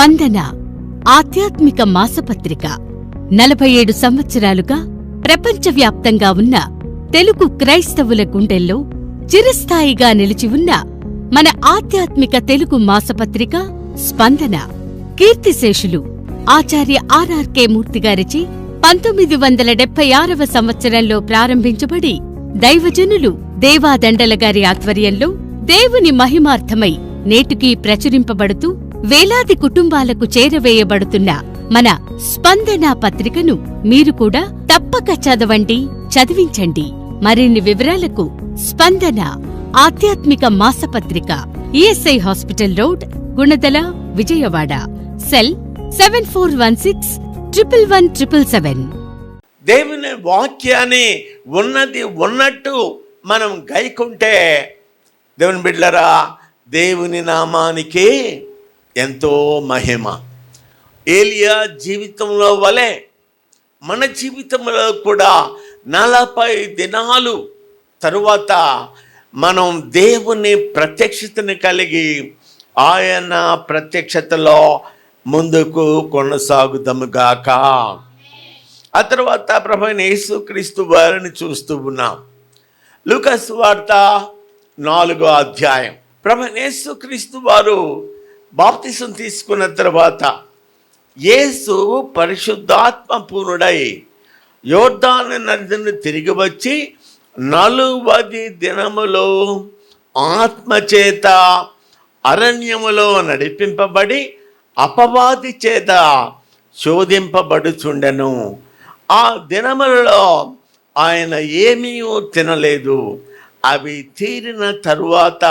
స్పందన ఆధ్యాత్మిక మాసపత్రిక 47 సంవత్సరాలుగా ప్రపంచవ్యాప్తంగా ఉన్న తెలుగు క్రైస్తవుల గుండెల్లో చిరస్థాయిగా నిలిచి ఉన్న మన ఆధ్యాత్మిక తెలుగు మాసపత్రిక స్పందన. కీర్తిశేషులు ఆచార్య ఆర్ఆర్కే మూర్తిగారిచే 1976వ సంవత్సరంలో ప్రారంభించబడి దైవజనులు దేవాదండల గారి ఆధ్వర్యంలో దేవుని మహిమార్థమై నేటికీ ప్రచురింపబడుతూ వేలాది కుటుంబాలకు చేరవేయబడుతున్న మన స్పందన పత్రికను మీరు కూడా తప్పక చదవండి, చదివించండి. మరిన్ని వివరాలకు స్పందన ఆధ్యాత్మిక మాసపత్రిక, ESI hospital road, Gunadala, Vijayawada. Cell 7416111777. దేవుని వాక్యాన్ని ఉన్నది ఉన్నట్టు మనం గైకుంటే దేవుని బిడ్డలారా, దేవుని నామానికి ఎంతో మహిమ. ఏలియా జీవితంలో వలె మన జీవితంలో కూడా 40 దినాలు తరువాత మనం దేవుని ప్రత్యక్షతను కలిగి ఆయన ప్రత్యక్షతలో ముందుకు కొనసాగుదాముగాక. ఆ తర్వాత ప్రభువైన యేసుక్రీస్తు వారిని చూస్తూ ఉన్నాం. లూకా సువార్త 4వ అధ్యాయం. ప్రభువైన యేసుక్రీస్తు వారు బాప్తిసం తీసుకున్న తర్వాత యేసు పరిశుద్ధాత్మ పూర్ణుడై యోర్దాను నదిని తిరిగి వచ్చి 40 దినములు ఆత్మచేత అరణ్యములో నడిపింపబడి అపవాది చేత శోధింపబడుచుండెను. ఆ దినములలో ఆయన ఏమీ తినలేదు. అవి తీరిన తరువాత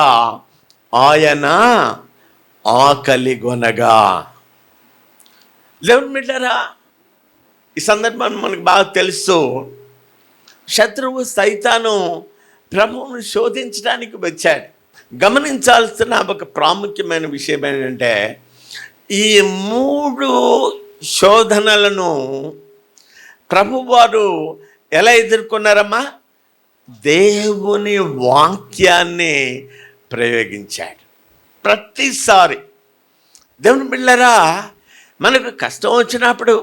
ఆయన ఆకలిగొనగా. దేవుని బిడ్డలారా, ఈ సందర్భం మనకు బాగా తెలుసు. శత్రువు సైతాను ప్రభువును శోధించడానికి వచ్చాడు. గమనించాల్సిన ఒక ప్రాముఖ్యమైన విషయం ఏంటంటే, ఈ 3 శోధనలను ప్రభువారు ఎలా ఎదుర్కొన్నారమ్మా? దేవుని వాక్యాన్ని ప్రయోగించాడు. ప్రతిసారి దేవుని బిడ్డలారా, మనకు కష్టం వచ్చినప్పుడు,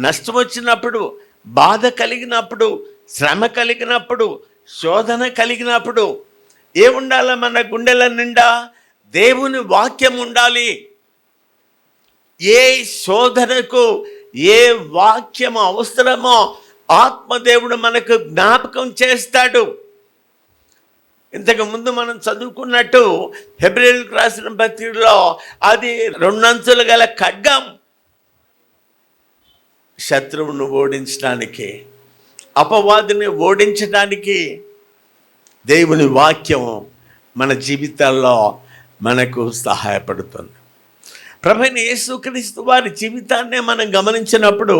నష్టం వచ్చినప్పుడు, బాధ కలిగినప్పుడు, శ్రమ కలిగినప్పుడు, శోధన కలిగినప్పుడు ఏముండాలి? మన గుండెల నిండా దేవుని వాక్యం ఉండాలి. ఏ శోధనకు ఏ వాక్యం అవసరమో ఆత్మదేవుడు మనకు జ్ఞాపకం చేస్తాడు. ఇంతకు ముందు మనం చదువుకున్నట్టు హెబ్రీయులకు రాసిన పత్రికలో అది 2 అంచులు గల ఖడ్గం. శత్రువును ఓడించడానికి, అపవాదిని ఓడించడానికి దేవుని వాక్యం మన జీవితాల్లో మనకు సహాయపడుతుంది. ప్రభువైన యేసుక్రీస్తు వారి జీవితాన్నే మనం గమనించినప్పుడు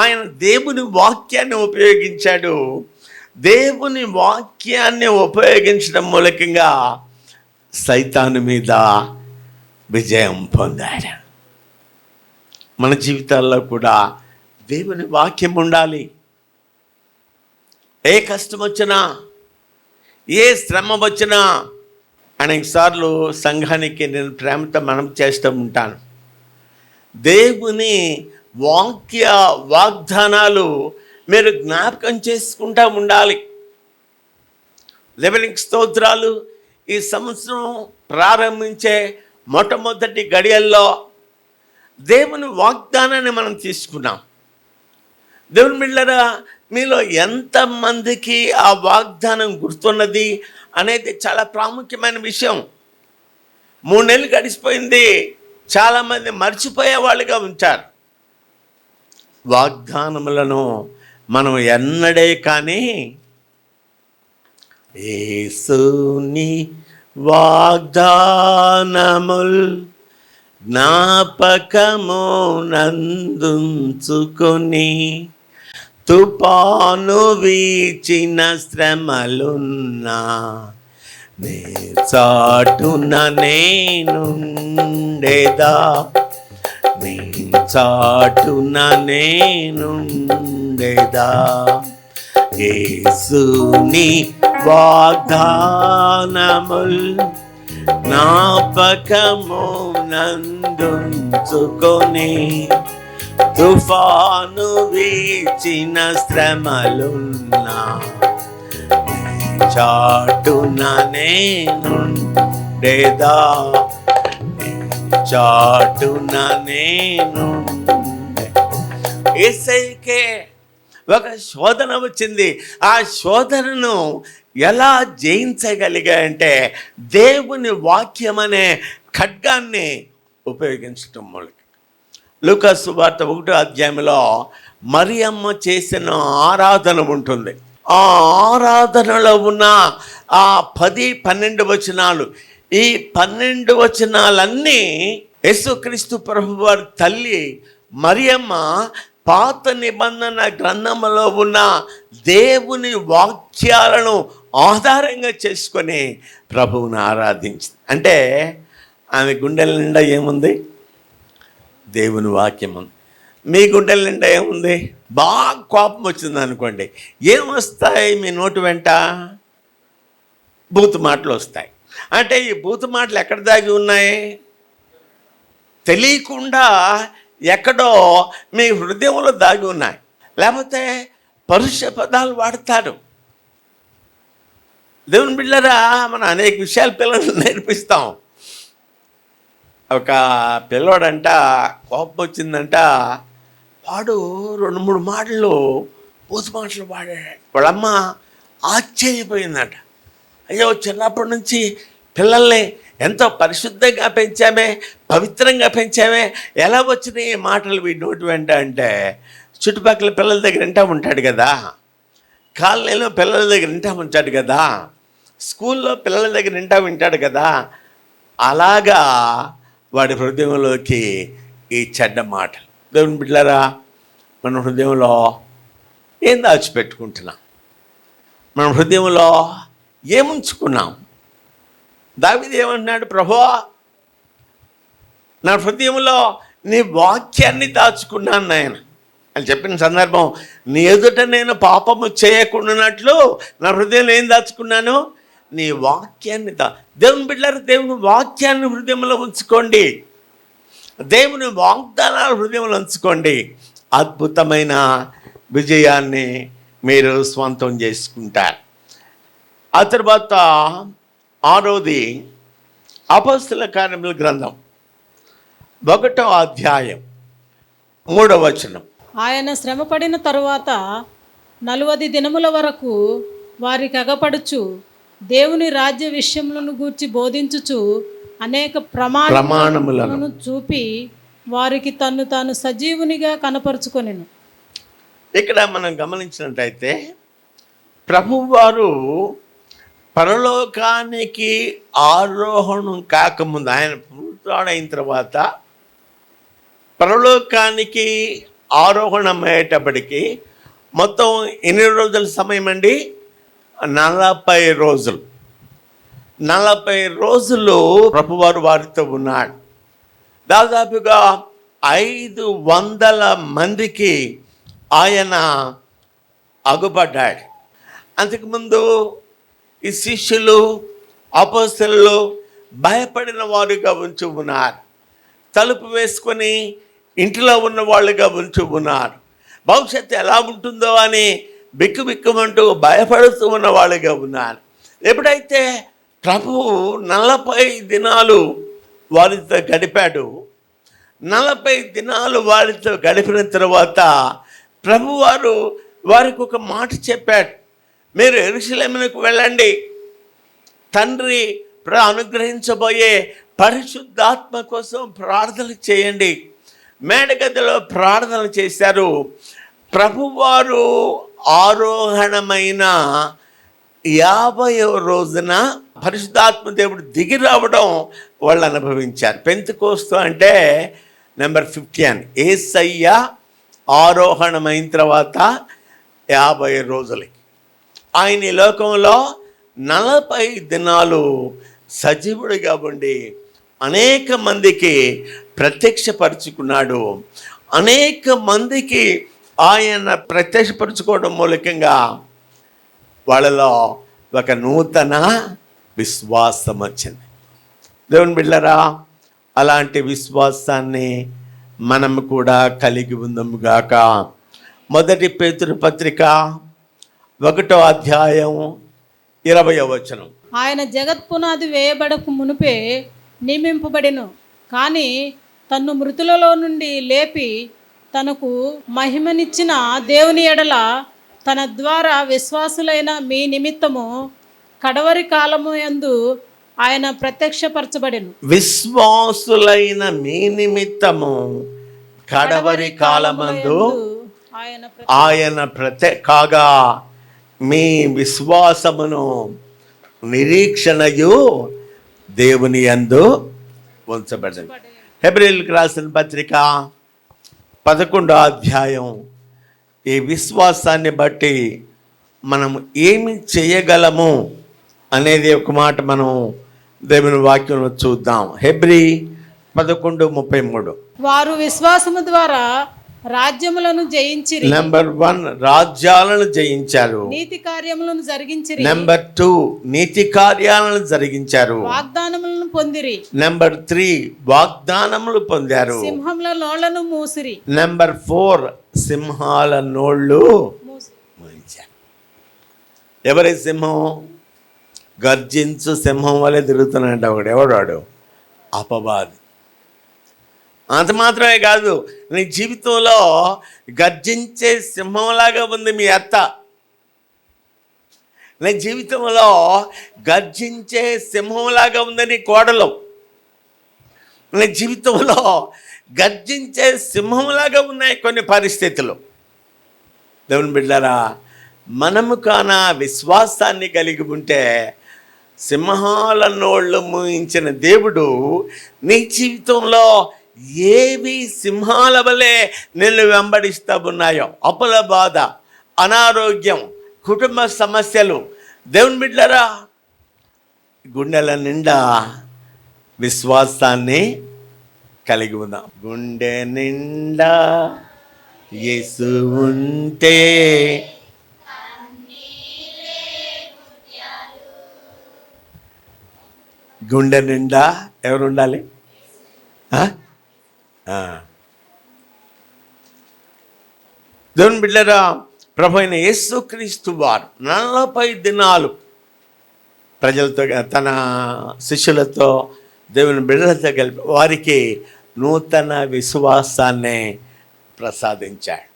ఆయన దేవుని వాక్యాన్ని ఉపయోగించాడు. దేవుని వాక్యాన్ని ఉపయోగించడం మూలకంగా సైతాను మీద విజయం పొందాడు. మన జీవితాల్లో కూడా దేవుని వాక్యం ఉండాలి. ఏ కష్టం వచ్చినా, ఏ శ్రమ వచ్చినా, అనేకసార్లు సంఘానికి నేను ప్రేమతో మనం చేస్తూ ఉంటాను. దేవుని వాక్య వాగ్దానాలు మీరు జ్ఞాపకం చేసుకుంటూ ఉండాలి. దేవునికి స్తోత్రాలు. ఈ సంవత్సరం ప్రారంభించే మొట్టమొదటి గడియల్లో దేవుని వాగ్దానాన్ని మనం తీసుకున్నాం. దేవుని బిడ్డలారా, మీలో ఎంతమందికి ఆ వాగ్దానం గుర్తున్నది అనేది చాలా ప్రాముఖ్యమైన విషయం. 3 నెలలు గడిచిపోయింది, చాలామంది మర్చిపోయే వాళ్ళుగా ఉంటారు. వాగ్దానములను మనం ఎన్నడే కానీ యేసుని వాగ్దానముల్ జ్ఞాపకము నందుంచుకొని తుపాను వీచిన శ్రమలున్నా నీ చాటున నేనుండేదా, నీ చాటున నేనుండేదా. యేసుని వాగ్దానముల్ జ్ఞాపకము నందుంచుకొని తుఫాను వీచిన శ్రమలున్నా చాటున నేనుండేదా, చాటున నేను. యేసయ్యకే ఒక శోధన వచ్చింది. ఆ శోధనను ఎలా జయించగలిగాయంటే దేవుని వాక్యం అనే ఖడ్గాన్ని ఉపయోగించటం మూలక. లూకా సువార్త 1వ అధ్యాయంలో మరియమ్మ చేసిన ఆరాధన ఉంటుంది. ఆ ఆరాధనలో ఉన్న ఆ 10-12 వచనాలు, ఈ 12 వచనాలన్నీ యేసుక్రీస్తు ప్రభువారి తల్లి మరియమ్మ పాత నిబంధన గ్రంథంలో ఉన్న దేవుని వాక్యాలను ఆధారంగా చేసుకొని ప్రభువుని ఆరాధించింది. అంటే ఆమె గుండెల నిండా ఏముంది? దేవుని వాక్యం ఉంది. మీ గుండెల నిండా ఏముంది? బాగా కోపం వచ్చింది అనుకోండి, ఏమొస్తాయి మీ నోటి వెంట? బూతు మాటలు వస్తాయి. అంటే ఈ బూతు మాటలు ఎక్కడ దాగి ఉన్నాయి? తెలియకుండా ఎక్కడో మీ హృదయంలో దాగి ఉన్నాయి. లేకపోతే పరుష పదాలు వాడతారు. దేవుని బిడ్డలారా, మనం అనేక విషయాలు పిల్లలు నేర్పిస్తాం. ఒక పిల్లోడంట కోపం వచ్చిందంట, వాడు 2-3 మాటలు బూతు మాటలు వాడాడు. వాళ్ళమ్మ ఆశ్చర్యపోయిందంట. అయ్యో, చిన్నప్పటి నుంచి పిల్లల్ని ఎంతో పరిశుద్ధంగా పెంచామే, పవిత్రంగా పెంచామే, ఎలా వచ్చినాయి ఈ మాటలు వీడి నోటి వెంట? అంటే చుట్టుపక్కల పిల్లల దగ్గర వింటా ఉంటాడు కదా, కాలనీలో పిల్లల దగ్గర వింటా ఉంటాడు కదా, స్కూల్లో పిల్లల దగ్గర వింటాడు కదా. అలాగా వాడి హృదయంలోకి ఈ చెడ్డ మాటలు. దేవుని బిడ్డలారా, మన హృదయంలో ఏం దాచిపెట్టుకుంటున్నాం? మన హృదయంలో ఏముంచుకున్నాం? దావీదు ఏమంటున్నాడు? ప్రభువా, నా హృదయంలో నీ వాక్యాన్ని దాచుకున్నాను నాయన అని చెప్పిన సందర్భం, నీ ఎదుట నేను పాపము చేయకుండానట్లు నా హృదయంలో ఏం దాచుకున్నాను? నీ వాక్యాన్ని దేవుని బిడ్డలారా, దేవుని వాక్యాన్ని హృదయంలో ఉంచుకోండి. దేవుని వాగ్దానాలు హృదయంలో ఉంచుకోండి. అద్భుతమైన విజయాన్ని మీరు స్వంతం చేసుకుంటారు. ఆ తర్వాత 6వది అపొస్తలుల కార్యముల గ్రంథం 1వ అధ్యాయం 3వ వచనం. ఆయన శ్రమపడిన తరువాత 40 దినముల వరకు వారికి అగపడుచు దేవుని రాజ్య విషయములను గూర్చి బోధించుచు అనేక ప్రమాణములను చూపి వారికి తన్ను తాను సజీవునిగా కనపరుచుకొనెను. ఇక్కడ మనం గమనించినట్టయితే ప్రభువారు పరలోకానికి ఆరోహణం కాకముందు, ఆయన పునరుత్థానమైన తర్వాత పరలోకానికి ఆరోహణం అయ్యేటప్పటికి మొత్తం ఎన్ని రోజుల సమయం అండి? 40 రోజులు. 40 రోజులు ప్రభువారు వారితో ఉన్నాడు. దాదాపుగా 500 మందికి ఆయన అగుపడ్డాడు. అంతకుముందు ఈ శిష్యులు, అపొస్తలులు భయపడిన వారుగా ఉంచి ఉన్నారు. తలుపు వేసుకొని ఇంటిలో ఉన్న వాళ్ళుగా ఉంచి ఉన్నారు. భవిష్యత్తు ఎలా ఉంటుందో అని బిక్కుబిక్కుమంటూ భయపడుతూ ఉన్న వాళ్ళుగా ఉన్నారు. ఎప్పుడైతే ప్రభువు 40 దినాలు వారితో గడిపాడు, 40 దినాలు వారితో గడిపిన తర్వాత ప్రభువారు వారికి ఒక మాట చెప్పాడు. మీరు యెరూషలేమునకు వెళ్ళండి, తండ్రి అనుగ్రహించబోయే పరిశుద్ధాత్మ కోసం ప్రార్థన చేయండి. మేడగదిలో ప్రార్థన చేశారు. ప్రభువారు ఆరోహణమైన 50వ రోజున పరిశుద్ధాత్మ దేవుడు దిగి రావడం వాళ్ళు అనుభవించారు. పెంతెకోస్తు అంటే నెంబర్ 50 అని. యేసయ్య ఆరోహణమైన తర్వాత 50 రోజులకి ఆయన ఈ లోకంలో 40 దినాలు సజీవుడిగా ఉండి అనేక మందికి ప్రత్యక్షపరుచుకున్నాడు. అనేక మందికి ఆయన ప్రత్యక్షపరుచుకోవడం మూలకంగా వాళ్ళలో ఒక నూతన విశ్వాసం వచ్చింది. దేవుని బిడ్డలారా, అలాంటి విశ్వాసాన్ని మనం కూడా కలిగి ఉందాము గాక. మొదటి పేతురు పత్రిక 1వ అధ్యాయం 20వ వచనం. ఆయన జగత్ పునాది వేయబడకు మునుపే నియమింపబడెను, కానీ తన్ను మృతులలో నుండి లేపి తనకు మహిమనిచ్చిన దేవుని ఎడల తన ద్వారా విశ్వాసులైన మీ నిమిత్తము కడవరి కాలము యందు ఆయన ప్రత్యక్షపరచబడెను. విశ్వాసులైన మీ నిమిత్తము కడవరి కాలమందు ఆయన కాగా మీ విశ్వాసమును నిరీక్షణయు దేవుని యందు ఉంచబడింది. హెబ్రీయులకు రాసిన పత్రిక 11వ అధ్యాయం. ఈ విశ్వాసాన్ని బట్టి మనం ఏమి చేయగలము అనేది ఒక మాట మనం దేవుని వాక్యంలో చూద్దాం. హెబ్రీ 11:33. వారు విశ్వాసము ద్వారా రాజ్యములను జయించిరి. నెంబర్ 1, రాజ్యాలను జయించారు. నీతి కార్యములను జరిగించిరి. నెంబర్ 2, నీతి కార్యాలను జరిగించారు. వాగ్దానములను పొందిరి. నెంబర్ 3, వాగ్దానములు పొందారు. సింహముల నోళ్లను మూసిరి. నెంబర్ 4, సింహాల నోళ్ళు మూయించారు. ఎవరి సింహం? గర్జించు సింహం వలె తిరుగుతున్నాడు ఒకడు. ఎవడాడు? అపవాది. అంత మాత్రమే కాదు, నీ జీవితంలో గర్జించే సింహంలాగా ఉంది మీ అత్త. నీ జీవితంలో గర్జించే సింహంలాగా ఉంది నీ కోడలు. నీ జీవితంలో గర్జించే సింహంలాగా ఉన్నాయి కొన్ని పరిస్థితులు. దేవుని బిడ్డలారా, మనము కానా విశ్వాసాన్ని కలిగి ఉంటే సింహాల నోళ్ళు మూయించిన దేవుడు నీ జీవితంలో ఏవి సింహాల వలె నిన్ను వెంబడిస్తూ ఉన్నాయో, అప్పుల బాధ, అనారోగ్యం, కుటుంబ సమస్యలు, దేవుని బిడ్డలారా, గుండెల నిండా విశ్వాసాన్ని కలిగి ఉందాం. గుండె నిండా యేసు ఉంటే గుండె నిండా ఎవరు ఉండాలి? దేవుని బిడ్డలారా, ప్రభు అయిన యేసుక్రీస్తు వారు 40 దినాలు ప్రజలతో, తన శిష్యులతో, దేవుని బిడ్డలతో కలిపి వారికి నూతన విశ్వాసాన్ని ప్రసాదించాడు.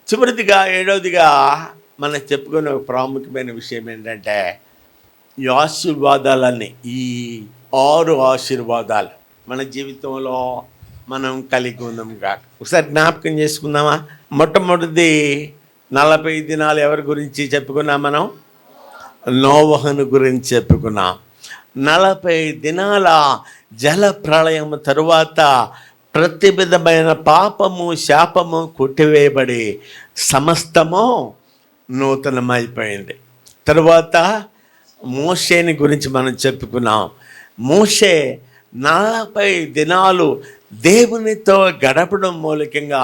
చివరిదిగా 7వదిగా మనం చెప్పుకునే ఒక ప్రాముఖ్యమైన విషయం ఏంటంటే, ఈ ఆశీర్వాదాలన్నీ, ఈ 6 ఆశీర్వాదాలు మన జీవితంలో మనం కలిగి ఉందాం కాక. ఒకసారి జ్ఞాపకం చేసుకుందామా? మొట్టమొదటిది 40 దినాలు ఎవరి గురించి చెప్పుకున్నాం? మనం నోవహును గురించి చెప్పుకున్నాం. 40 దినాల జల ప్రళయం తరువాత ప్రతి విధమైన పాపము, శాపము కొట్టివేయబడి సమస్తము నూతనమైపోయింది. తరువాత మోషేని గురించి మనం చెప్పుకున్నాం. మోషే 40 దినాలు దేవునితో గడపడం మూలకంగా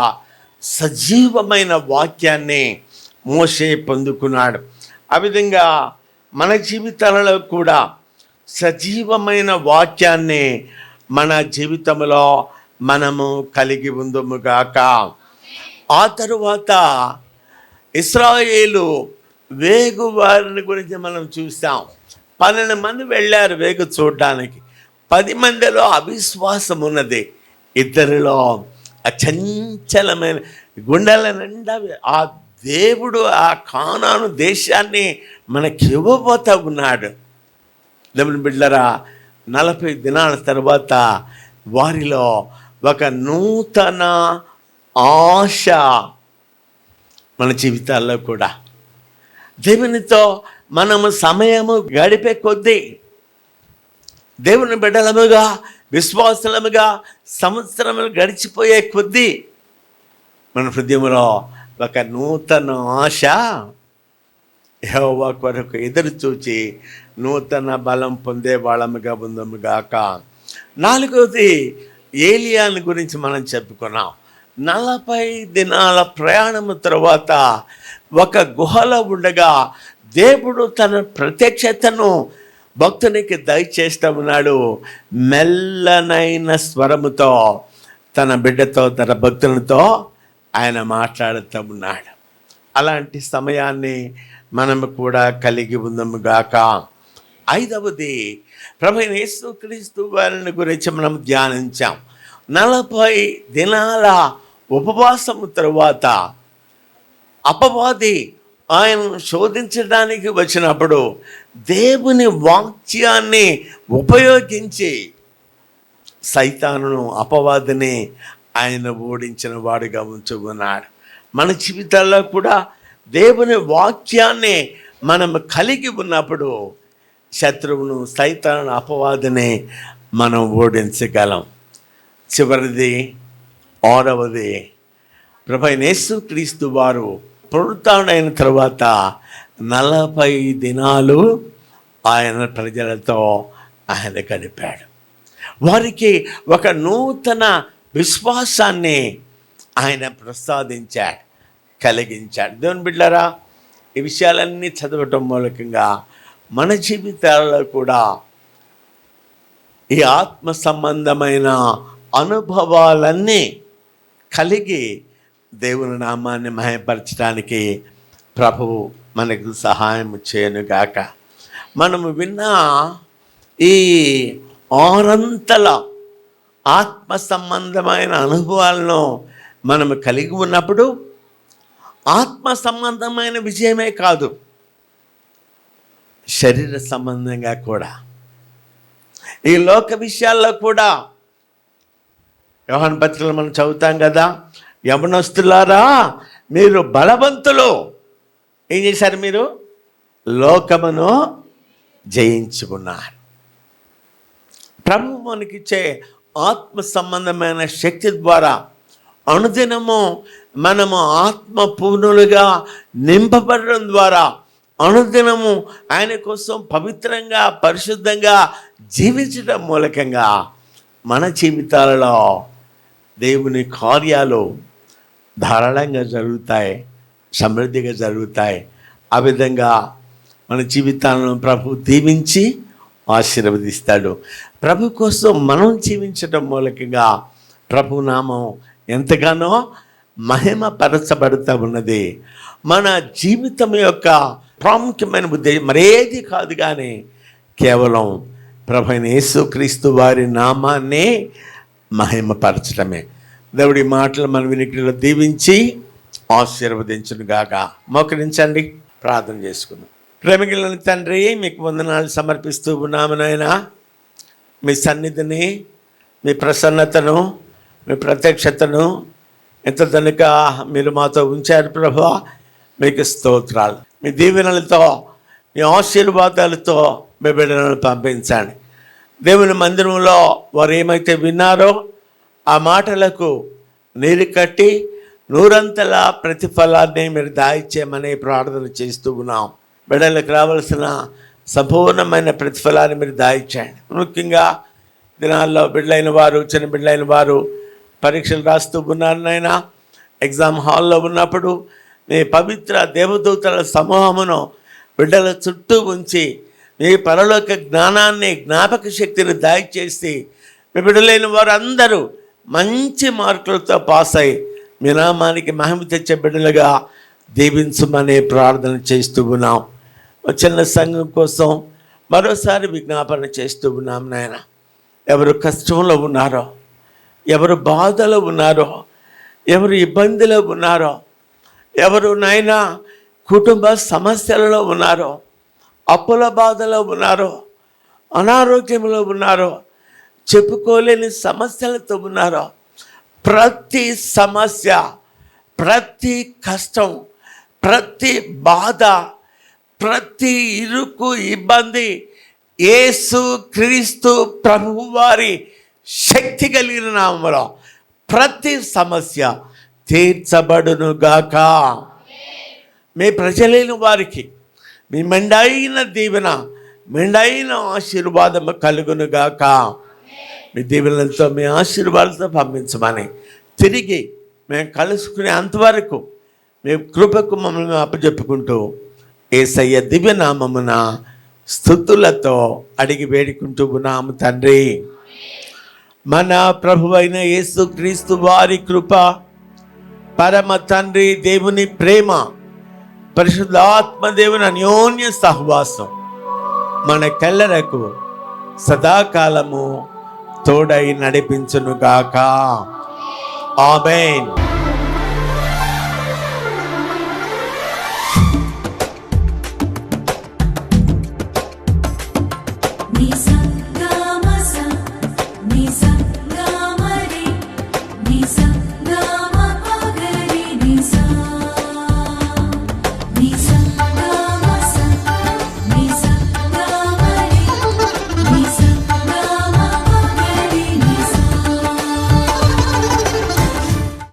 సజీవమైన వాక్యాన్ని మోషే పొందుకున్నాడు. ఆ విధంగా మన జీవితాలలో కూడా సజీవమైన వాక్యాన్ని మన జీవితంలో మనము కలిగి ఉందుముగాక. ఆ తరువాత ఇశ్రాయేలు వేగువారిని గురించి మనం చూస్తాం. 12 మంది వెళ్ళారు వేగు చూడడానికి. 10 మందిలో అవిశ్వాసం ఉన్నది. 2లో అచంచలమైన గుండెల నిండా ఆ దేవుడు ఆ కానాను దేశాన్ని మనకి ఇవ్వబోతా ఉన్నాడు. దేవుని బిడ్డలారా, 40 దినాల తర్వాత వారిలో ఒక నూతన ఆశ మన జీవితాల్లో కూడా. దేవునితో మనము సమయము గడిపే కొద్దీ, దేవుని బిడ్డలముగా, విశ్వాసముగా సంవత్సరములు గడిచిపోయే కొద్దీ మన హృదయంలో ఒక నూతన ఆశ యెహోవా కొరకు ఎదురు చూచి నూతన బలం పొందే వాళ్ళముగా ఉందముగాక. 4వది ఏలియాని గురించి మనం చెప్పుకున్నాం. 40 దినాల ప్రయాణము తర్వాత ఒక గుహలో ఉండగా దేవుడు తన ప్రత్యక్షతను భక్తునికి దయచేస్తూ ఉన్నాడు. మెల్లనైన స్వరముతో తన బిడ్డతో, తన భక్తులతో ఆయన మాట్లాడుతూ ఉన్నాడు. అలాంటి సమయాన్ని మనము కూడా కలిగి ఉందాము గాక. 5వది, ప్రభువైన యేసుక్రీస్తు వారిని గురించి మనం ధ్యానించాం. 40 దినాల ఉపవాసము తరువాత అపవాది ఆయనను శోధించడానికి వచ్చినప్పుడు దేవుని వాక్యాన్ని ఉపయోగించి సైతానును, అపవాదిని ఆయన ఓడించిన వాడుగా ఉంచుకున్నాడు. మన జీవితాల్లో కూడా దేవుని వాక్యాన్ని మనం కలిగి ఉన్నప్పుడు శత్రువును, సైతాను, అపవాదిని మనం ఓడించగలం. చివరిది, 6వది, ప్రభువైన యేసుక్రీస్తు వారు పునరుత్థానుడైన తర్వాత 40 దినాలు ఆయన ప్రజలతో ఆయన గడిపాడు. వారికి ఒక నూతన విశ్వాసాన్ని ఆయన ప్రసాదించాడు, కలిగించాడు. దేవుని బిడ్డలారా, ఈ విషయాలన్నీ చదవటం మూలకంగా మన జీవితాలలో కూడా ఈ ఆత్మ సంబంధమైన అనుభవాలన్నీ కలిగి దేవుని నామాన్ని మహిమపరచడానికి ప్రభువు మనకు సహాయం చేయనుగాక. మనము విన్న ఈ 6 ఆత్మ సంబంధమైన అనుభవాలను మనము కలిగి ఉన్నప్పుడు ఆత్మ సంబంధమైన విజయమే కాదు, శరీర సంబంధంగా కూడా, ఈ లోక విషయాల్లో కూడా యోహాను పత్రికలో మనం చదువుతాం కదా, యవనస్తులారా మీరు బలవంతులు. ఏం చేశారు? మీరు లోకమును జయించుకున్నారు. ప్రభు మనకిచ్చే ఆత్మ సంబంధమైన శక్తి ద్వారా అనుదినము మనము ఆత్మ పూర్ణులుగా నింపబడడం ద్వారా అనుదినము ఆయన కోసం పవిత్రంగా, పరిశుద్ధంగా జీవించడం మూలకంగా మన జీవితాలలో దేవుని కార్యాలు ధారాళంగా జరుగుతాయి, సమృద్ధిగా జరుగుతాయి. ఆ విధంగా మన జీవితాలను ప్రభు దీవించి ఆశీర్వదిస్తాడు. ప్రభు కోసం మనం జీవించడం మూలకంగా ప్రభు నామం ఎంతగానో మహిమపరచబడుతూ ఉన్నది. మన జీవితం యొక్క ప్రాముఖ్యమైన ఉద్దేశం మరేది కాదు కానీ కేవలం ప్రభువైన యేసుక్రీస్తు వారి నామాన్ని మహిమపరచడమే. దేవుడి మాటలు మన వినికిడిలో దీవించి ఆశీర్వదించును గాక. మోకరించండి, ప్రార్థన చేసుకుందాం. ప్రేమగల తండ్రి, మీకు వందనాలు సమర్పిస్తూ ఉన్నాము నాయనా. మీ సన్నిధిని, మీ ప్రసన్నతను, మీ ప్రత్యక్షతను ఎంత తనుక మీరు మాతో ఉంచారు ప్రభువా. మీకు స్తోత్రాలు. మీ దీవెనలతో, మీ ఆశీర్వాదాలతో మీ బిడ్డలను పంపించండి. దేవుని మందిరంలో వారు ఏమైతే విన్నారో ఆ మాటలకు నీరు కట్టి 100 ప్రతిఫలాన్ని మీరు దాయిచ్చేయమని ప్రార్థన చేస్తూ ఉన్నాం. బిడ్డలకు రావాల్సిన సంపూర్ణమైన ప్రతిఫలాన్ని మీరు దాయిచ్చేయండి. ముఖ్యంగా దినాల్లో బిడ్డలైన వారు, చిన్న బిడ్డలైన వారు పరీక్షలు రాస్తూ ఉన్నారు నాయన. ఎగ్జామ్ హాల్లో ఉన్నప్పుడు మీ పవిత్ర దేవదూతల సమూహమును బిడ్డల చుట్టూ ఉంచి మీ పరలోక జ్ఞానాన్ని, జ్ఞాపక శక్తిని దయచేసి మీ బిడ్డలైన వారు అందరూ మంచి మార్కులతో పాస్ అయ్యి మీ నామానికి మహిమ తెచ్చే బిడ్డలుగా దీవించమని ప్రార్థన చేస్తూ ఉన్నాం. చిన్న సంఘం కోసం మరోసారి విజ్ఞాపన చేస్తూ ఉన్నాం నాయన. ఎవరు కష్టంలో ఉన్నారో, ఎవరు బాధలో ఉన్నారో, ఎవరు ఇబ్బందిలో ఉన్నారో, ఎవరు నాయన కుటుంబ సమస్యలలో ఉన్నారో, అప్పుల బాధలో ఉన్నారో, అనారోగ్యంలో ఉన్నారో, చెప్పుకోలేని సమస్యలతో ఉన్నారో, ప్రతి సమస్య, ప్రతి కష్టం, ప్రతి బాధ, ప్రతి ఇరుకు, ఇబ్బంది యేసు క్రీస్తు ప్రభువు వారి శక్తి కలిగిన నామములో ప్రతి సమస్య తీర్చబడును గాక. మీ ప్రజలైన వారికి మీ మెండైన దీవెన, మెండైన ఆశీర్వాదము కలుగును గాక. మీ దీవెనలతో, మీ ఆశీర్వాదాలతో పంపించమని తిరిగి మేము కలుసుకునే అంతవరకు మీ కృపకు మమ్మల్ని అప్పచెప్పుకుంటూ యేసయ్య దివ్య నామమున స్తుతులతో అడిగి వేడుకుంటూ ఉన్నాము తండ్రి. మన ప్రభువైన యేసుక్రీస్తు వారి కృప, పరమ తండ్రి దేవుని ప్రేమ, పరిశుద్ధాత్మ దేవుని అన్యోన్య సహవాసం మనకెల్లరకు సదాకాలము తోడై నడిపించునుగాక. ఆమేన్.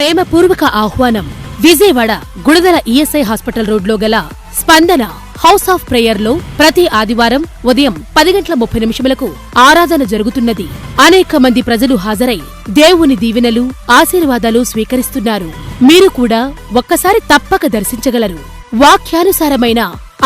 ప్రేమపూర్వక ఆహ్వానం. విజయవాడ గుణదల ఈఎస్ఐ హాస్పిటల్ రోడ్లో గల స్పందన హౌస్ ఆఫ్ ప్రేయర్ లో ప్రతి ఆదివారం ఉదయం 10:30 ఆరాధన జరుగుతున్నది. అనేక మంది ప్రజలు హాజరై దేవుని దీవెనలు, ఆశీర్వాదాలు స్వీకరిస్తున్నారు. మీరు కూడా ఒక్కసారి తప్పక దర్శించగలరు. వాక్యానుసారమైన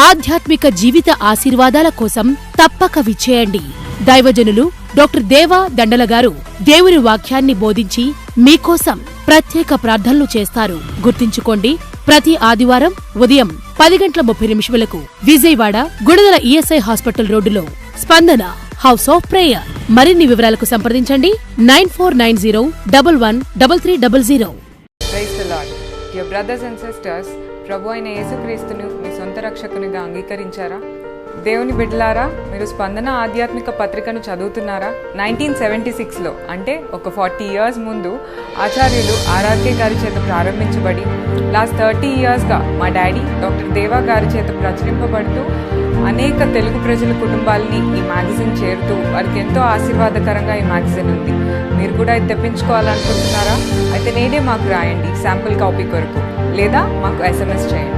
ఆధ్యాత్మిక జీవిత ఆశీర్వాదాల కోసం తప్పక విచ్చేయండి. దైవజనులు డాక్టర్ దేవా దండల గారు దేవుని వాక్యాన్ని బోధించి మీకోసం ప్రత్యేక ప్రార్థనలు చేస్తారు. గుర్తుంచుకోండి, ప్రతి ఆదివారం ఉదయం 10:30 విజయవాడ గుణదల ఈఎస్ఐ హాస్పిటల్ రోడ్డులో స్పందన హౌస్ ఆఫ్ ప్రేయర్. మరిన్ని వివరాలకు సంప్రదించండి 9490113300. Praise the lord. Dear brothers and sisters, ప్రభు అయిన యేసుక్రీస్తును మీ సొంత రక్షకునిగా అంగీకరించారా? దేవుని బిడ్డలారా, మీరు స్పందన ఆధ్యాత్మిక పత్రికను చదువుతున్నారా? 1976లో అంటే ఒక 40 years ముందు ఆచార్యులు ఆర్ఆర్కే గారి చేత ప్రారంభించబడి లాస్ట్ 30 yearsగా మా డాడీ డాక్టర్ దేవా గారి చేత ప్రచురింపబడుతూ అనేక తెలుగు ప్రజల కుటుంబాలని ఈ మ్యాగజైన్ చేరుతూ వారికి ఎంతో ఆశీర్వాదకరంగా ఈ మ్యాగజైన్ ఉంది. మీరు కూడా ఇది తెప్పించుకోవాలనుకుంటున్నారా? అయితే నేనే మాకు రాయండి శాంపుల్ కాపీ కొరకు, లేదా మాకు SMS చేయండి.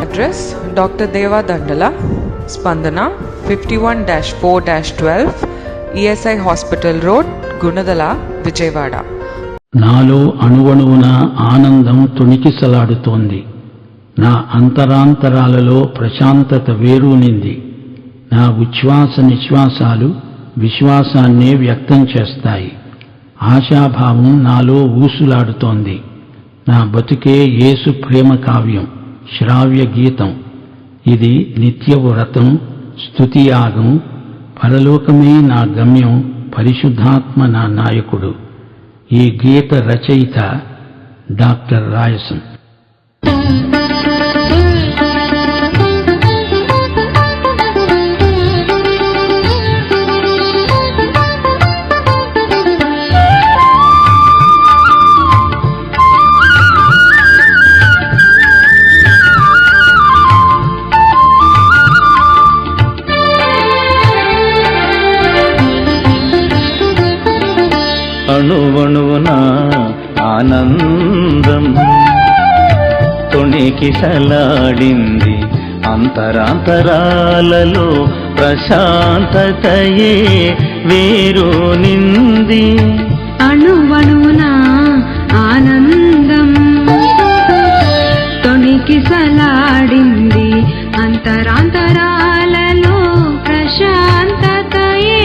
అడ్రస్ డాక్టర్ దేవా దండల, స్పందన 51-4-12 ESI hospital road, Gunadala, Vijayawada. నాలో అణువణువున ఆనందం తొణికిసలాడుతోంది. నా అంతరాంతరాలలో ప్రశాంతత వేరూనింది. నా ఉచ్ఛ్వాస నిశ్వాసాలు విశ్వాసాన్నే వ్యక్తం చేస్తాయి. ఆశాభావం నాలో ఊసులాడుతోంది. నా బతుకే యేసు ప్రేమ కావ్యం, శ్రావ్య గీతం. ఇది నిత్య వ్రతం, స్తుతియాగం. పరలోకమే నా గమ్యం, పరిశుద్ధాత్మ నా నాయకుడు. ఈ గీత రచయిత డాక్టర్ రాయసన్. అణువణువున ఆనందం తొణికిసలాడింది. అంతరాంతరాలలో ప్రశాంతతయే వేరూనింది. అణువణువున ఆనందం తొణికిసలాడింది. అంతరాంతరాలలో ప్రశాంతతయే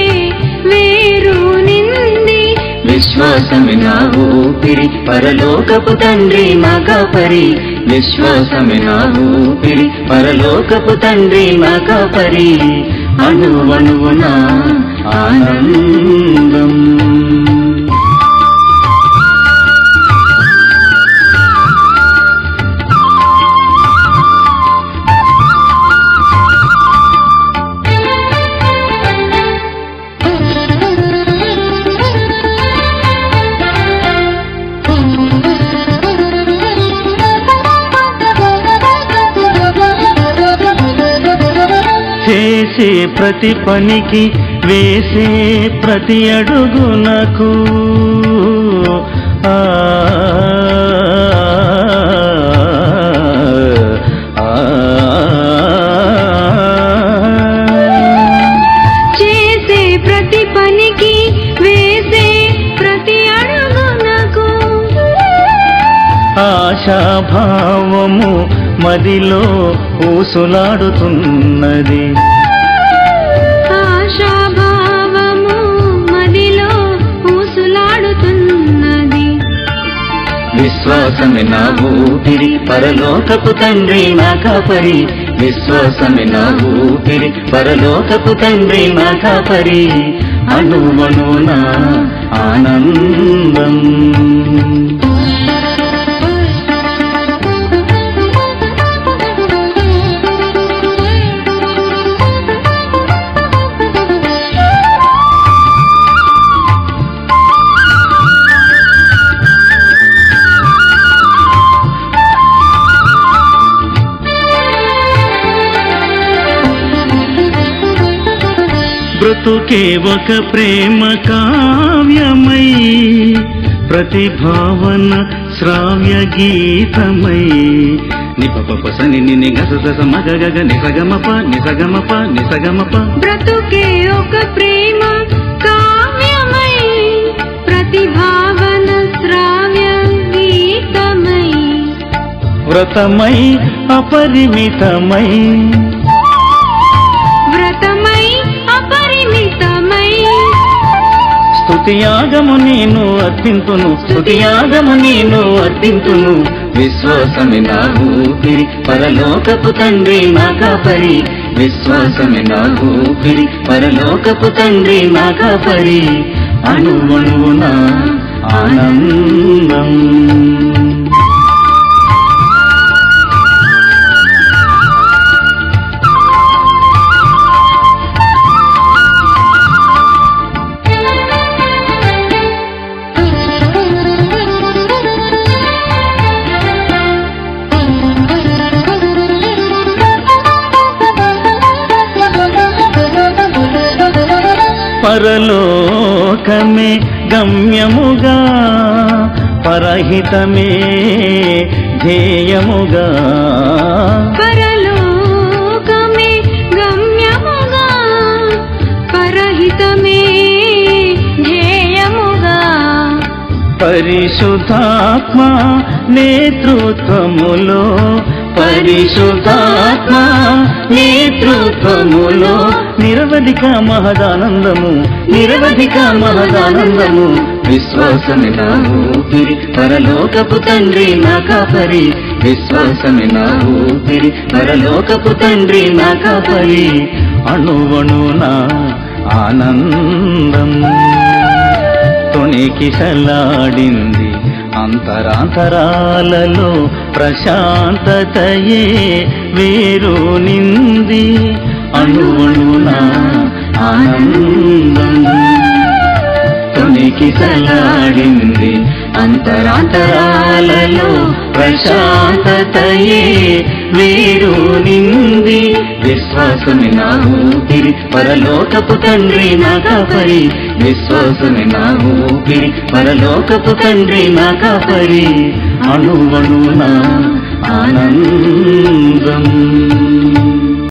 వేరూనింది. విశ్వాసమే నా ఊపిరి, పరలోకపు తండ్రి మగపరి. విశ్వాసమే నా ఊపిరి, పరలోకపు తండ్రి మగపరి. అణువణువున ఆనందం. చేసే ప్రతి పనికి, వేసే ప్రతి అడుగునకు చేసే ప్రతి పనికి, వేసే ప్రతి అడుగునకు ఆశాభావము మదిలో ఊసులాడుతున్నది. ఆశాభావము మదిలో ఊసులాడుతున్నది. విశ్వాసమే నా ఊపిరి, పరలోకపు తండ్రి నా కాపరి. విశ్వాసమే నా ఊపిరి, పరలోకపు తండ్రి నా కాపరి. అణువణువున ఆనందం. బ్రతుకే ఒక ప్రేమ కావ్యమై, ప్రతిభావన శ్రావ్య గీతమై. నిపపసని ని గస మగగ నిసగమప నిసగమప నిసగమప. బ్రతుకే ఒక ప్రేమ కావ్యమై, ప్రతిభావన శ్రావ్య గీతమై. వ్రతమై అపరిమితమై, వ్రతమై అపరిమితమై. స్తుతియాగము నేను అర్పింతును, స్తుతియాగము నేను అర్పింతును. విశ్వాసమే నా ఊపిరి, పరలోకపు తండ్రి నా కాపరి. విశ్వాసమే నా ఊపిరి, పరలోకపు తండ్రి నా కాపరి. అణువణువున ఆనందం. పరలోకమే గమ్యముగా, పరహితమే ధ్యేయముగా. పరలోకమే గమ్యముగా, పరహితమే ధ్యేయముగా. పరిశుద్ధాత్మ నేతృత్వములో, పరిశుద్ధాత్మ నేతృత్వములో. నిరవధిక మహదానందము, నిరవధిక మహదానందము. విశ్వాసమే నా ఊపిరి, పరలోకపు తండ్రి నా కాపరి. విశ్వాసమే నా ఊపిరి, పరలోకపు తండ్రి నా కాపరి. అణువణువున ఆనందం. తొణికిసలాడింది అంతరాంతరాలలో, ప్రశాంతతయే వేరు నింది. అణువణువున ఆనందం. తొణికిసలాడింది అంతరాంతరాలలో, ప్రశాంతతయే వేరు నింది. విశ్వాసమే నా ఊపిరి, పరలోకపు తండ్రి నా కాపరి. విశ్వాసమే నా ఊపిరి, పరలోకపు తండ్రి నా కాపరి. అణువణువున ఆనందం.